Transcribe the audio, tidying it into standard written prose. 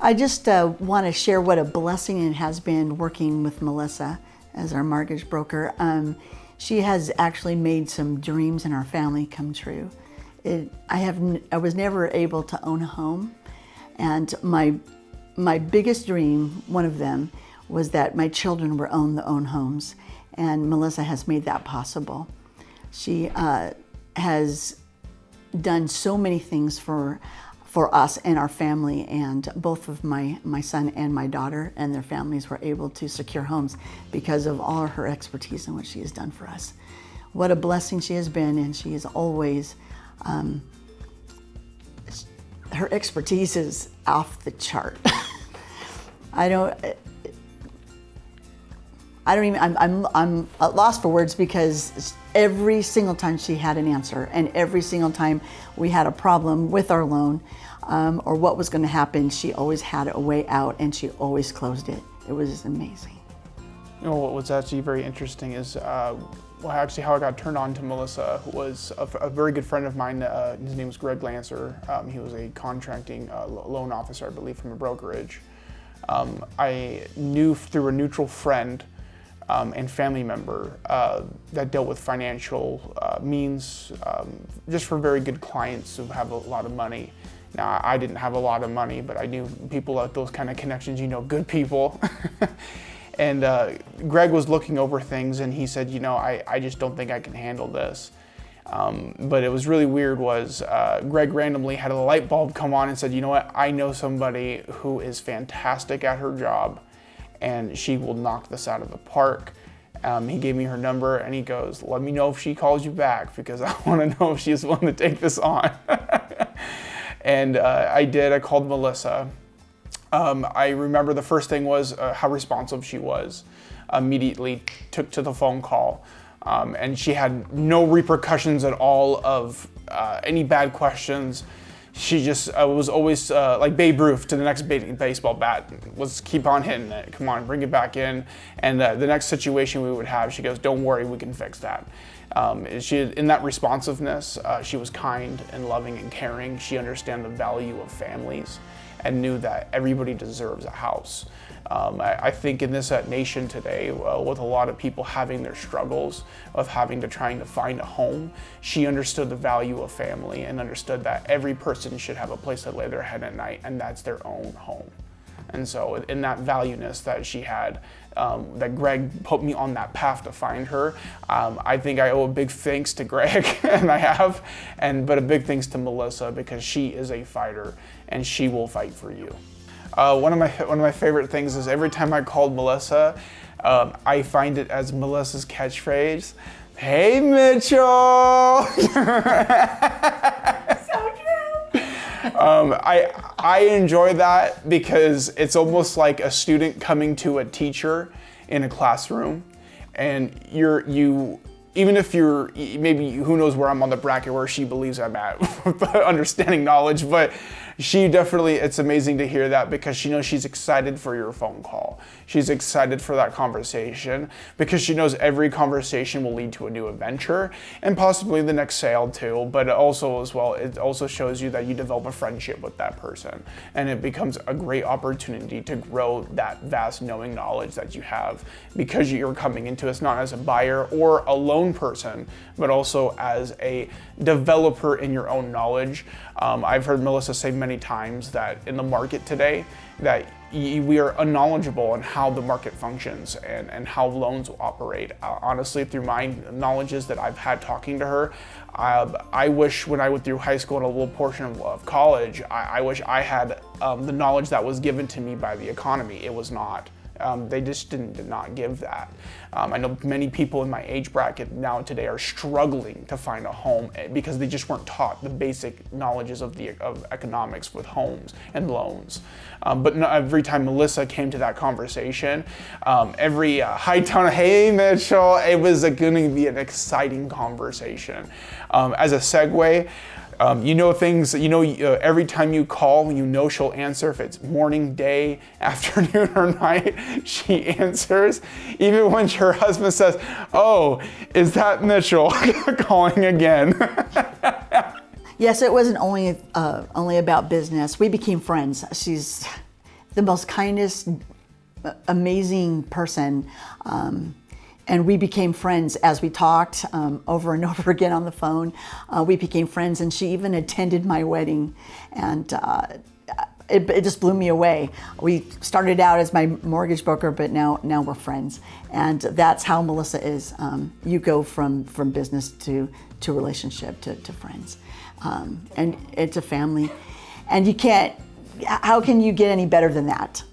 I just want to share what a blessing it has been working with Melissa as our mortgage broker. She has actually made some dreams in our family come true. I was never able to own a home, and my biggest dream, one of them, was that my children would own their own homes, and Melissa has made that possible. She has done so many things for us and our family, and both of my son and my daughter and their families were able to secure homes because of all of her expertise and what she has done for us. What a blessing she has been, and she is always, her expertise is off the chart. I'm at loss for words, because every single time she had an answer, and every single time we had a problem with our loan or what was going to happen, she always had a way out, and she always closed it. It was amazing. You know, what was actually very interesting is actually how I got turned on to Melissa was a very good friend of mine. His name was Greg Lancer. He was a contracting loan officer, I believe, from a brokerage. I knew through a neutral friend and family member that dealt with financial means, just for very good clients who have a lot of money. Now, I didn't have a lot of money, but I knew people at those kind of connections, good people. And Greg was looking over things, and he said, I just don't think I can handle this. But it was really weird was Greg randomly had a light bulb come on and said, you know what, I know somebody who is fantastic at her job, and she will knock this out of the park. He gave me her number, and he goes, let me know if she calls you back, because I want to know if she's willing to take this on. And I did. I called Melissa. I remember the first thing was how responsive she was. Immediately took to the phone call. And she had no repercussions at all of any bad questions. She just was always like Babe Ruth to the next baseball bat. Let's keep on hitting it. Come on, bring it back in. And the next situation we would have, she goes, don't worry, we can fix that. In that responsiveness, she was kind and loving and caring. She understood the value of families and knew that everybody deserves a house. I think in this nation today, with a lot of people having their struggles of trying to find a home, she understood the value of family and understood that every person should have a place to lay their head at night, and that's their own home. And so in that valueness that she had, that Greg put me on that path to find her, I think I owe a big thanks to Greg, and I have, but a big thanks to Melissa, because she is a fighter, and she will fight for you. One of my favorite things is every time I called Melissa, I find it as Melissa's catchphrase, "Hey Mitchell!" So true. I enjoy that because it's almost like a student coming to a teacher in a classroom, and even if you're maybe, who knows where I'm on the bracket where she believes I'm at, understanding knowledge, but she definitely, it's amazing to hear that, because she knows she's excited for your phone call. She's excited for that conversation, because she knows every conversation will lead to a new adventure and possibly the next sale too. But also as well, it also shows you that you develop a friendship with that person, and it becomes a great opportunity to grow that vast knowing knowledge that you have, because you're coming into this not as a buyer or a loan person, but also as a developer in your own knowledge. I've heard Melissa say many times that in the market today, that we are unknowledgeable on how the market functions and how loans will operate. Honestly, through my knowledges that I've had talking to her, I wish when I went through high school and a little portion of college, I wish I had the knowledge that was given to me by the economy. It was not. They just did not give that. I know many people in my age bracket now today are struggling to find a home because they just weren't taught the basic knowledges of economics with homes and loans. But every time Melissa came to that conversation, every high tone, "Hey Mitchell," it was going to be an exciting conversation. As a segue, every time you call, she'll answer. If it's morning, day, afternoon, or night, she answers. Even when her husband says, "Oh, is that Mitchell calling again?" Yes, it wasn't only about business. We became friends. the most kindest, amazing person. And we became friends as we talked over and over again on the phone. We became friends, and she even attended my wedding. And it just blew me away. We started out as my mortgage broker, but now we're friends. And that's how Melissa is. You go from business to relationship to friends. And it's a family. And how can you get any better than that?